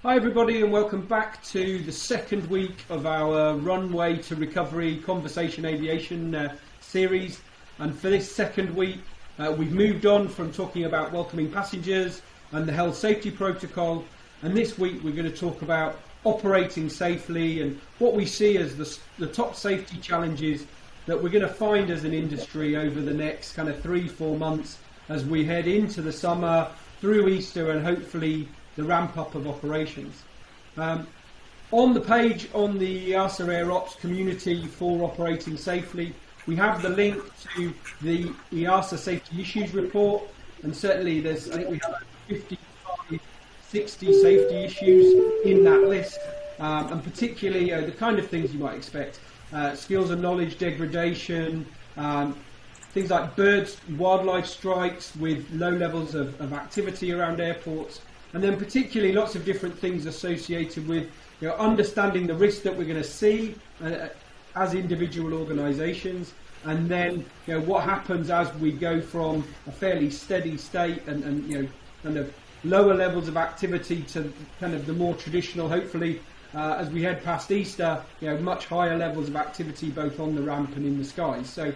Hi everybody and welcome back to the second week of our Runway to Recovery Conversation Aviation series. And for this second week we've moved on from talking about welcoming passengers and the health safety protocol, and this week we're going to talk about operating safely and what we see as the top safety challenges that we're going to find as an industry over the next kind of 3-4 months as we head into the summer, through Easter, and hopefully the ramp up of operations. On the page on the EASA Air Ops community for operating safely, we have the link to the EASA Safety Issues Report, and certainly I think we have 55, 60 safety issues in that list, and particularly the kind of things you might expect: skills and knowledge degradation, things like birds, wildlife strikes with low levels of activity around airports, and then particularly lots of different things associated with understanding the risk that we're going to see as individual organisations, and then what happens as we go from a fairly steady state and kind of lower levels of activity to kind of the more traditional, hopefully as we head past Easter, much higher levels of activity both on the ramp and in the skies. So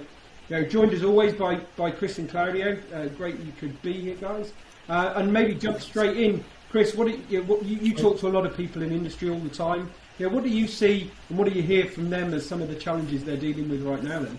joined as always by Chris and Claudio. Great you could be here, guys. And maybe jump straight in, Chris. You talk to a lot of people in industry all the time. What do you see and what do you hear from them as some of the challenges they're dealing with right now? Then.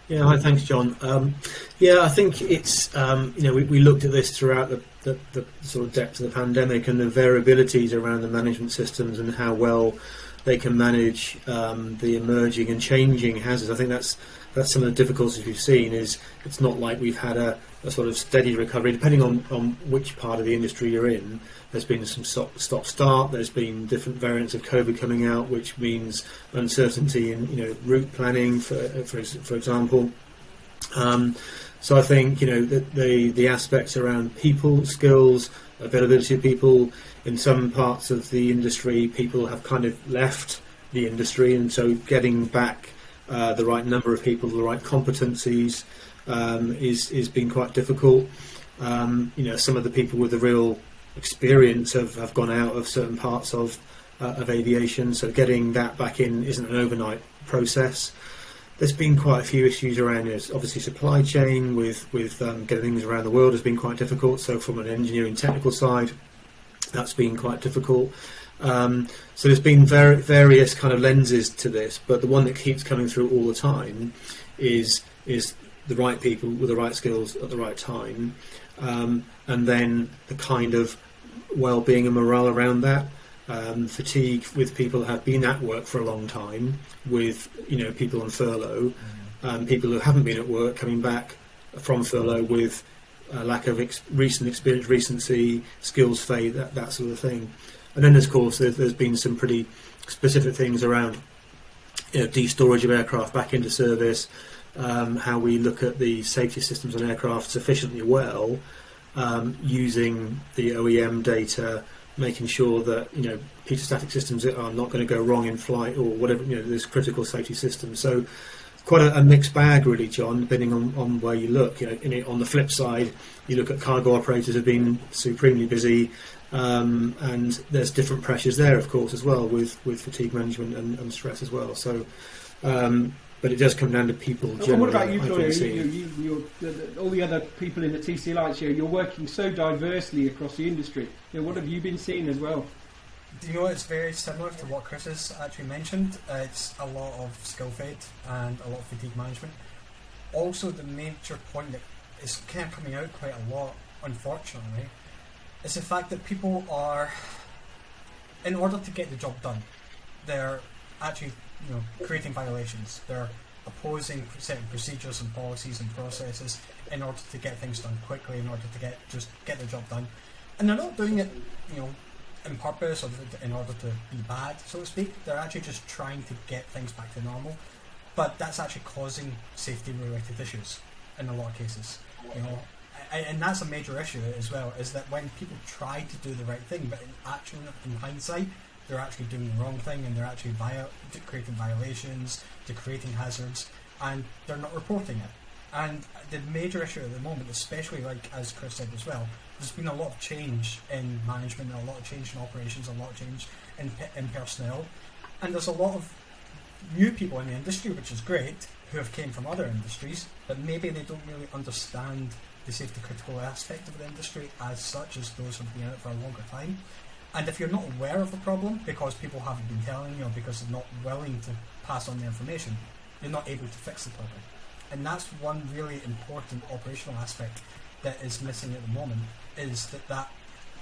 Yeah, hi, thanks, John. I think it's we looked at this throughout the sort of depth of the pandemic and the variabilities around the management systems and how well they can manage the emerging and changing hazards. I think that's some of the difficulties we've seen. Is it's not like we've had a sort of steady recovery. Depending on which part of the industry you're in, there's been some stop-start. There's been different variants of COVID coming out, which means uncertainty in route planning, for example. So I think the aspects around people, skills, availability of people. In some parts of the industry, people have kind of left the industry, and so getting back the right number of people, the right competencies, is been quite difficult. Some of the people with the real experience have gone out of certain parts of aviation, so getting that back in isn't an overnight process. There's been quite a few issues around it. Obviously, supply chain with getting things around the world has been quite difficult. So from an engineering technical side, that's been quite difficult. So there's been various kind of lenses to this, but the one that keeps coming through all the time is the right people with the right skills at the right time, and then the kind of well-being and morale around that. Fatigue with people that have been at work for a long time, with people on furlough, people who haven't been at work coming back from furlough with a lack of recent experience, recency, skills fade, that sort of thing. And then, of course, there's been some pretty specific things around de-storage of aircraft back into service, how we look at the safety systems on aircraft sufficiently well, using the OEM data, making sure that pitot-static systems are not going to go wrong in flight or whatever. There's critical safety systems. So quite a mixed bag, really, John, depending on where you look. On the flip side, you look at cargo operators have been supremely busy, and there's different pressures there, of course, as well, with fatigue management and stress as well. So, but it does come down to people. And what about you, Claudio? All the other people in the TC Alliance, you're working so diversely across the industry. What have you been seeing as well? It's very similar to what Chris has actually mentioned. It's a lot of skill fade and a lot of fatigue management. Also, the major point that is kind of coming out quite a lot, unfortunately, is the fact that people are, in order to get the job done, they're actually creating violations. They're opposing certain procedures and policies and processes in order to get things done quickly, in order to get the job done. And they're not doing it, on purpose or in order to be bad, so to speak. They're actually just trying to get things back to normal. But that's actually causing safety-related issues in a lot of cases. And that's a major issue as well, is that when people try to do the right thing, but in hindsight, they're actually doing the wrong thing, and they're actually creating violations, they're creating hazards, and they're not reporting it. And the major issue at the moment, especially like as Chris said as well, there's been a lot of change in management, a lot of change in operations, a lot of change in personnel, and there's a lot of new people in the industry, which is great, who have came from other industries, but maybe they don't really understand the safety critical aspect of the industry as such as those who have been in it for a longer time. And if you're not aware of the problem because people haven't been telling you or because they're not willing to pass on the information, you're not able to fix the problem. And that's one really important operational aspect that is missing at the moment, is that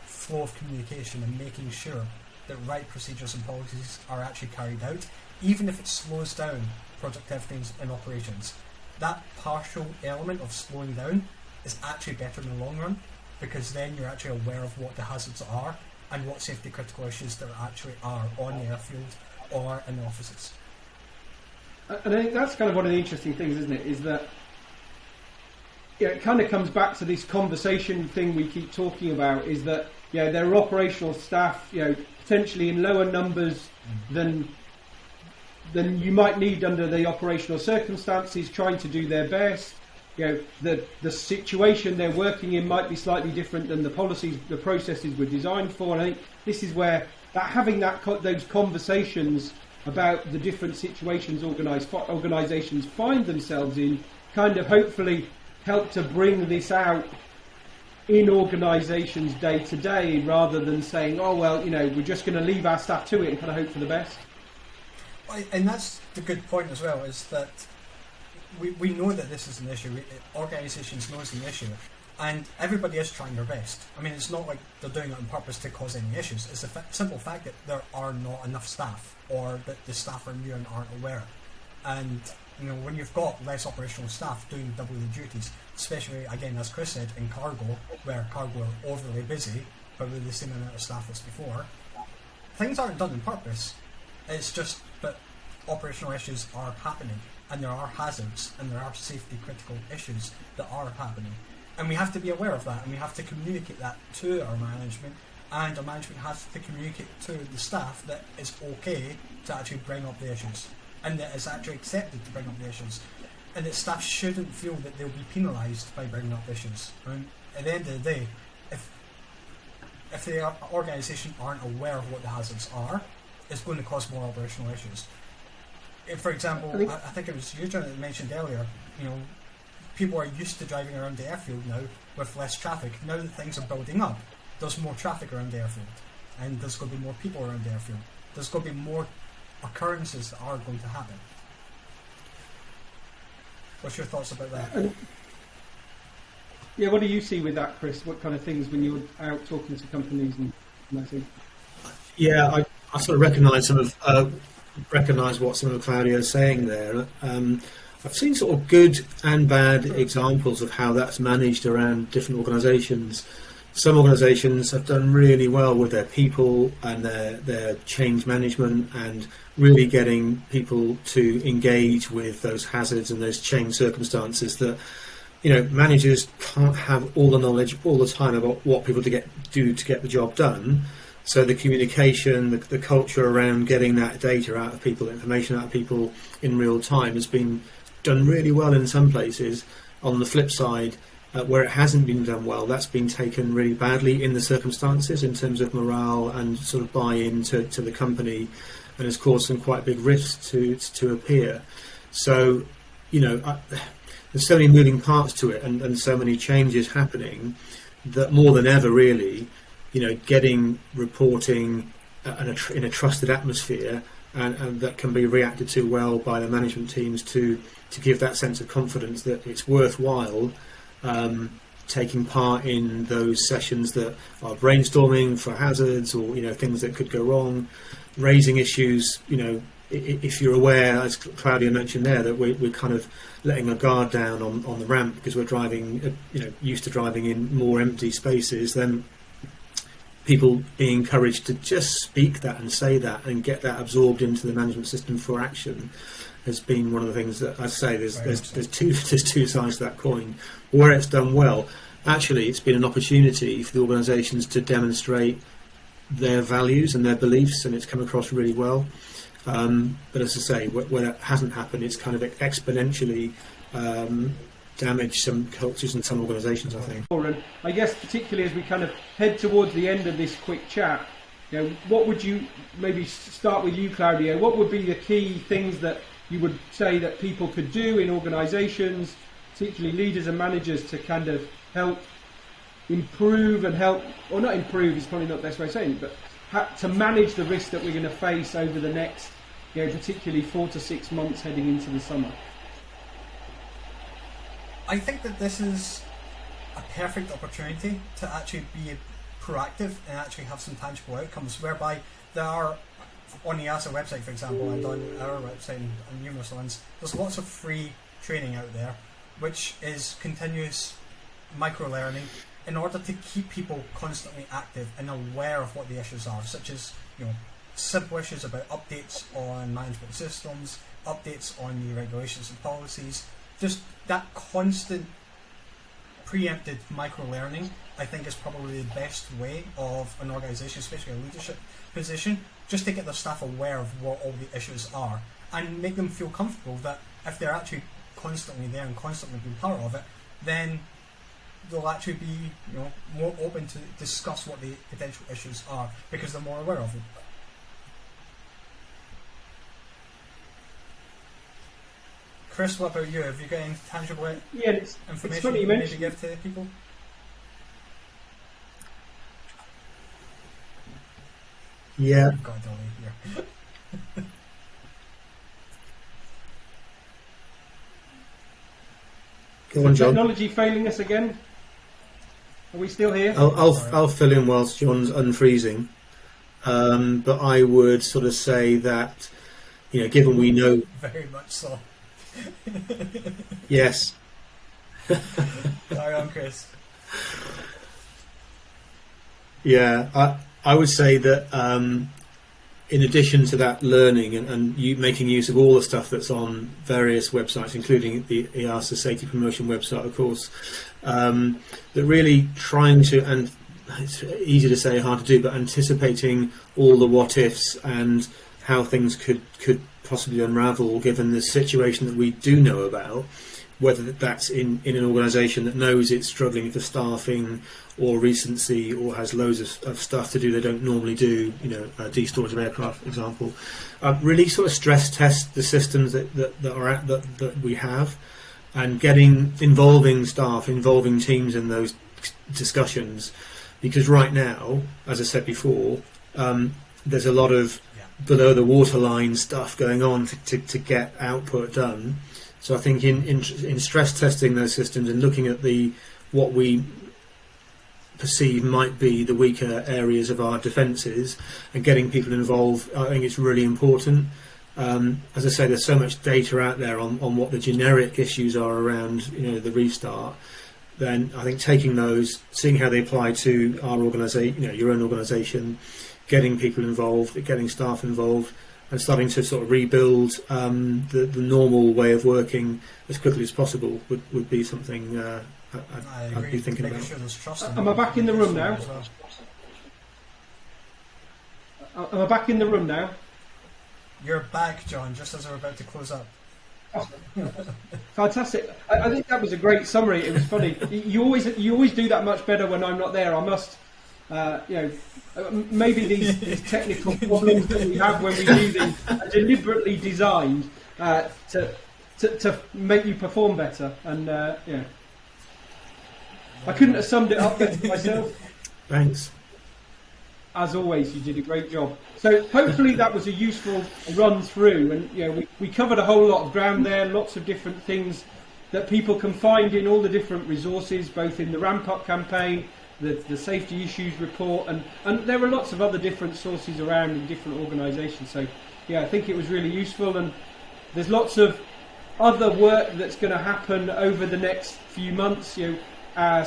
flow of communication and making sure that right procedures and policies are actually carried out, even if it slows down productivity in operations. That partial element of slowing down is actually better in the long run, because then you're actually aware of what the hazards are and what safety critical issues there actually are on the airfield or in the offices. And I think that's kind of one of the interesting things, isn't it? Is that it kind of comes back to this conversation thing we keep talking about. Is that there are operational staff, potentially in lower numbers than you might need under the operational circumstances, trying to do their best. The situation they're working in might be slightly different than the policies, the processes were designed for. And I think this is where having those conversations about the different situations organisations find themselves in kind of hopefully help to bring this out in organisations day to day, rather than saying, we're just going to leave our staff to it and kind of hope for the best. And that's the good point as well, is that we know that this is an issue. Organisations know it's an issue, and everybody is trying their best. I mean, it's not like they're doing it on purpose to cause any issues. It's the simple fact that there are not enough staff, or that the staff are new and aren't aware. And when you've got less operational staff doing double the duties, especially again as Chris said in cargo, where cargo are overly busy but with the same amount of staff as before, things aren't done on purpose. It's just that operational issues are happening, and there are hazards, and there are safety critical issues that are happening. And we have to be aware of that, and we have to communicate that to our management, and our management has to communicate to the staff that it's okay to actually bring up the issues, and that it's actually accepted to bring up the issues, and that staff shouldn't feel that they'll be penalised by bringing up issues. I mean, at the end of the day, if the organisation aren't aware of what the hazards are, it's going to cause more operational issues. If, for example, I think it was you, John, that mentioned earlier, people are used to driving around the airfield now with less traffic. Now that things are building up, there's more traffic around the airfield, and there's going to be more people around the airfield. There's going to be more occurrences that are going to happen. What's your thoughts about that? What do you see with that, Chris? What kind of things when you're out talking to companies and that thing? Yeah, I sort of recognise what some of Claudio is saying there. I've seen sort of good and bad examples of how that's managed around different organisations. Some organisations have done really well with their people and their change management, and really getting people to engage with those hazards and those change circumstances that managers can't have all the knowledge all the time about what people do to get the job done. So the communication, the culture around getting that data out of people, information out of people in real time has been done really well in some places. On the flip side, where it hasn't been done well, that's been taken really badly in the circumstances in terms of morale and sort of buy-in to the company, and has caused some quite big risks to appear. So, there's so many moving parts to it, and so many changes happening, that more than ever really, getting reporting in a trusted atmosphere, and that can be reacted to well by the management teams to give that sense of confidence that it's worthwhile taking part in those sessions that are brainstorming for hazards or things that could go wrong, raising issues. If you're aware, as Claudio mentioned there, that we're kind of letting our guard down on the ramp because we're driving, used to driving in more empty spaces, then people being encouraged to just speak that and say that and get that absorbed into the management system for action has been one of the things that I say. There's two sides to that coin. Where it's done well, actually, it's been an opportunity for the organisations to demonstrate their values and their beliefs, and it's come across really well. But as I say, where that hasn't happened, it's kind of exponentially damage some cultures and some organisations, I think. And I guess particularly as we kind of head towards the end of this quick chat, what would you, maybe start with you, Claudio, what would be the key things that you would say that people could do in organisations, particularly leaders and managers, to kind of help improve and help, or not improve is probably not the best way of saying it, but to manage the risk that we're going to face over the next, particularly 4 to 6 months heading into the summer? I think that this is a perfect opportunity to actually be proactive and actually have some tangible outcomes, whereby there are, on the EASA website for example, and on our website and numerous ones, there's lots of free training out there which is continuous micro-learning in order to keep people constantly active and aware of what the issues are, such as simple issues about updates on management systems, updates on the regulations and policies. Just that constant preempted micro-learning, I think, is probably the best way of an organisation, especially a leadership position, just to get their staff aware of what all the issues are and make them feel comfortable that if they're actually constantly there and constantly being part of it, then they'll actually be more open to discuss what the potential issues are because they're more aware of them. Chris, what about you? Have you got any tangible information you maybe give to people? Yeah. You've got a delay here. Go on, John. Technology failing us again? Are we still here? I'll fill in whilst John's unfreezing. But I would sort of say that, given we know... Very much so. Yes. Carry on, Chris. Yeah, I would say that in addition to that learning and you making use of all the stuff that's on various websites, including the EASA Safety Promotion website, of course, that really trying to, and it's easy to say, hard to do, but anticipating all the what-ifs and how things could possibly unravel given the situation that we do know about, whether that's in an organisation that knows it's struggling for staffing or recency or has loads of stuff to do they don't normally do, de-storage of aircraft, for example. Really sort of stress test the systems that we have, and involving staff, involving teams in those discussions, because right now, as I said before, there's a lot of below the waterline stuff going on to get output done. So I think in stress testing those systems and looking at what we perceive might be the weaker areas of our defences and getting people involved, I think it's really important. As I say, there's so much data out there on what the generic issues are around the restart. Then I think taking those, seeing how they apply to our organisation, your own organisation, getting people involved, getting staff involved, and starting to sort of rebuild the normal way of working as quickly as possible would be something I'd be thinking about. Sure am I back in the room now? Am I back in the room now? You're back, John, just as we're about to close up. Oh, fantastic. I think that was a great summary. It was funny. You always do that much better when I'm not there. I must... maybe these technical problems that we have when we do these are deliberately designed to make you perform better. And I couldn't have summed it up better myself. Thanks. As always, you did a great job. So hopefully that was a useful run through, and we covered a whole lot of ground there, lots of different things that people can find in all the different resources, both in the ramp up campaign, the safety issues report, and there are lots of other different sources around in different organisations. So I think it was really useful, and there's lots of other work that's going to happen over the next few months.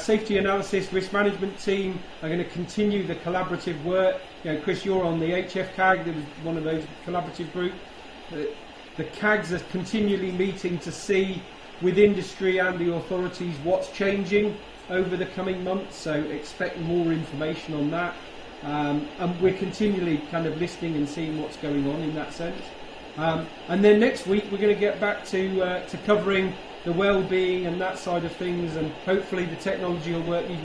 Safety analysis, risk management team are going to continue the collaborative work. Chris, you're on the HFCAG, that was one of those collaborative group. The CAGs are continually meeting to see with industry and the authorities what's changing over the coming months, so expect more information on that, and we're continually kind of listening and seeing what's going on in that sense. And then next week we're going to get back to covering the well-being and that side of things, and hopefully the technology will work even